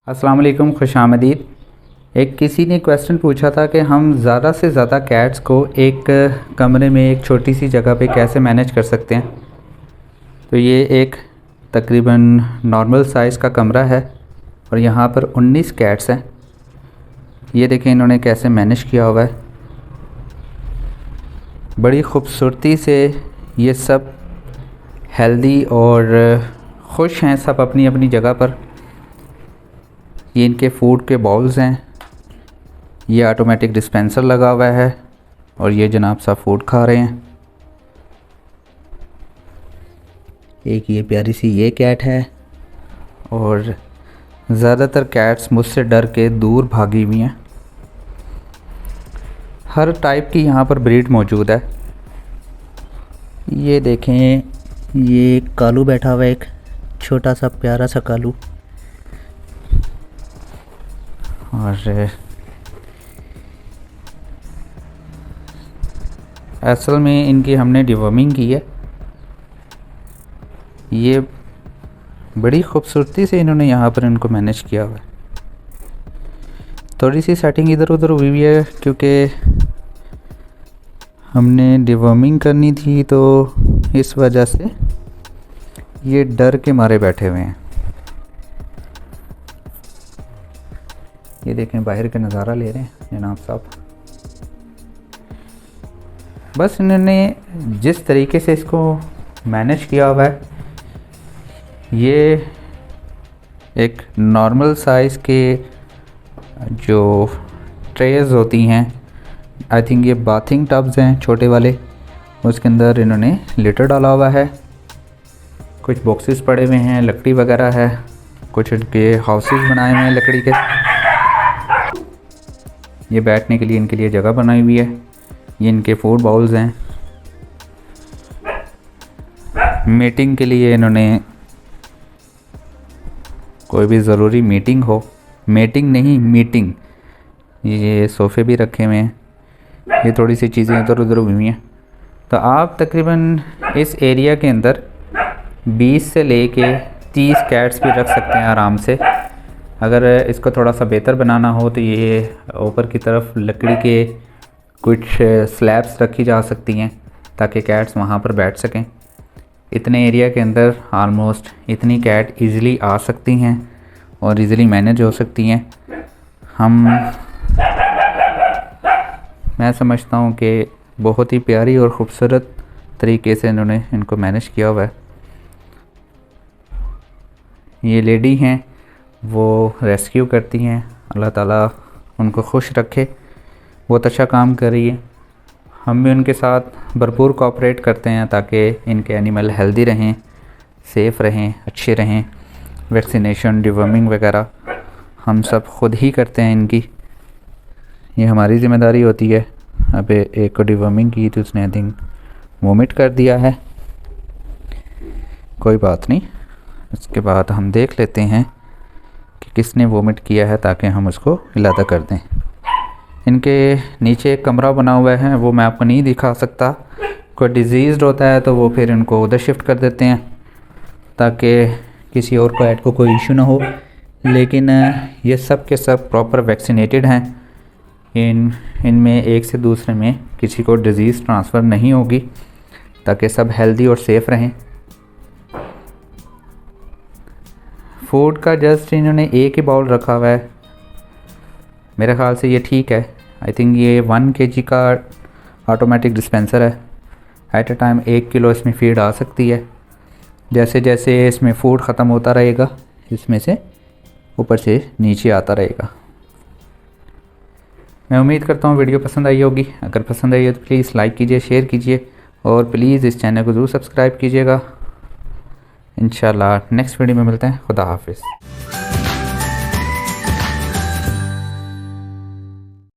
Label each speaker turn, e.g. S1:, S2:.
S1: अस्सलाम वालेकुम, खुशामदीद। एक किसी ने क्वेश्चन पूछा था कि हम ज़्यादा से ज़्यादा कैट्स को एक कमरे में एक छोटी सी जगह पे कैसे मैनेज कर सकते हैं। तो ये एक तकरीबन नॉर्मल साइज़ का कमरा है और यहाँ पर 19 कैट्स हैं। ये देखें इन्होंने कैसे मैनेज किया हुआ है, बड़ी ख़ूबसूरती से। ये सब हेल्दी और खुश हैं, सब अपनी अपनी जगह पर। ये इनके फ़ूड के बाउल्स हैं, ये ऑटोमेटिक डिस्पेंसर लगा हुआ है और ये जनाब साहब फ़ूड खा रहे हैं। एक ये प्यारी सी ये कैट है और ज़्यादातर कैट्स मुझसे डर के दूर भागी हुई हैं। हर टाइप की यहाँ पर ब्रीड मौजूद है। ये देखें, ये कालू बैठा हुआ है, एक छोटा सा प्यारा सा कालू। और असल में इनकी हमने डिवॉर्मिंग की है। ये बड़ी ख़ूबसूरती से इन्होंने यहाँ पर इनको मैनेज किया हुआ है। थोड़ी सी सेटिंग इधर उधर हुई हुई है क्योंकि हमने डिवॉर्मिंग करनी थी, तो इस वजह से ये डर के मारे बैठे हुए हैं। ये देखें बाहर का नज़ारा ले रहे हैं जनाब साहब। बस इन्होंने जिस तरीके से इसको मैनेज किया हुआ है, ये एक नॉर्मल साइज़ के जो ट्रेज होती हैं, आई थिंक ये बाथिंग टब्स हैं छोटे वाले, उसके अंदर इन्होंने लिटर डाला हुआ है। कुछ बॉक्सेस पड़े हुए हैं, लकड़ी वगैरह है, कुछ इनके हाउसेस बनाए हुए हैं लकड़ी के। ये बैठने के लिए इनके लिए जगह बनाई हुई है। ये इनके फूड बाउल्स हैं। मीटिंग के लिए इन्होंने, कोई भी ज़रूरी मीटिंग हो, मीटिंग नहीं मीटिंग, ये सोफ़े भी रखे हुए हैं। ये थोड़ी सी चीज़ें इधर उधर हुई हैं। तो आप तकरीबन इस एरिया के अंदर 20 से लेके 30 कैट्स भी रख सकते हैं आराम से। अगर इसको थोड़ा सा बेहतर बनाना हो तो ये ऊपर की तरफ लकड़ी के कुछ स्लैब्स रखी जा सकती हैं ताकि कैट्स वहाँ पर बैठ सकें। इतने एरिया के अंदर आलमोस्ट इतनी कैट इजीली आ सकती हैं और इजीली मैनेज हो सकती हैं। मैं समझता हूँ कि बहुत ही प्यारी और ख़ूबसूरत तरीके से इन्होंने इनको मैनेज किया हुआ है। ये लेडी हैं, वो रेस्क्यू करती हैं। अल्लाह ताला उनको खुश रखे, बहुत अच्छा काम कर रही है। हम भी उनके साथ भरपूर कोऑपरेट करते हैं ताकि इनके एनिमल हेल्दी रहें, सेफ़ रहें, अच्छे रहें। वैक्सीनेशन, डिवॉर्मिंग वगैरह हम सब खुद ही करते हैं इनकी, ये हमारी ज़िम्मेदारी होती है। अब एक को डिवॉर्मिंग की थी, उसने आई थिंक वोमिट कर दिया है, कोई बात नहीं। इसके बाद हम देख लेते हैं कि किसने वोमिट किया है ताकि हम उसको इलादा कर दें। इनके नीचे एक कमरा बना हुआ है, वो मैं आपको नहीं दिखा सकता। कोई डिजीज़ होता है तो वो फिर इनको उधर शिफ्ट कर देते हैं ताकि किसी और को ऐड को कोई इशू ना हो। लेकिन ये सब के सब प्रॉपर वैक्सीनेटेड हैं। इनमें एक से दूसरे में किसी को डिज़ीज़ ट्रांसफ़र नहीं होगी ताकि सब हेल्दी और सेफ़ रहें। फूड का जस्ट इन्होंने एक ही बाउल रखा हुआ है, मेरे ख़्याल से ये ठीक है। आई थिंक ये 1 kg का ऑटोमेटिक डिस्पेंसर है। एट अ टाइम 1 किलो इसमें फ़ीड आ सकती है। जैसे जैसे इसमें फ़ूड ख़त्म होता रहेगा, इसमें से ऊपर से नीचे आता रहेगा। मैं उम्मीद करता हूँ वीडियो पसंद आई होगी। अगर पसंद आई हो तो प्लीज़ लाइक कीजिए, शेयर कीजिए और प्लीज़ इस चैनल को ज़रूर सब्सक्राइब कीजिएगा। इंशाल्लाह नेक्स्ट वीडियो में मिलते हैं। खुदा हाफिज़।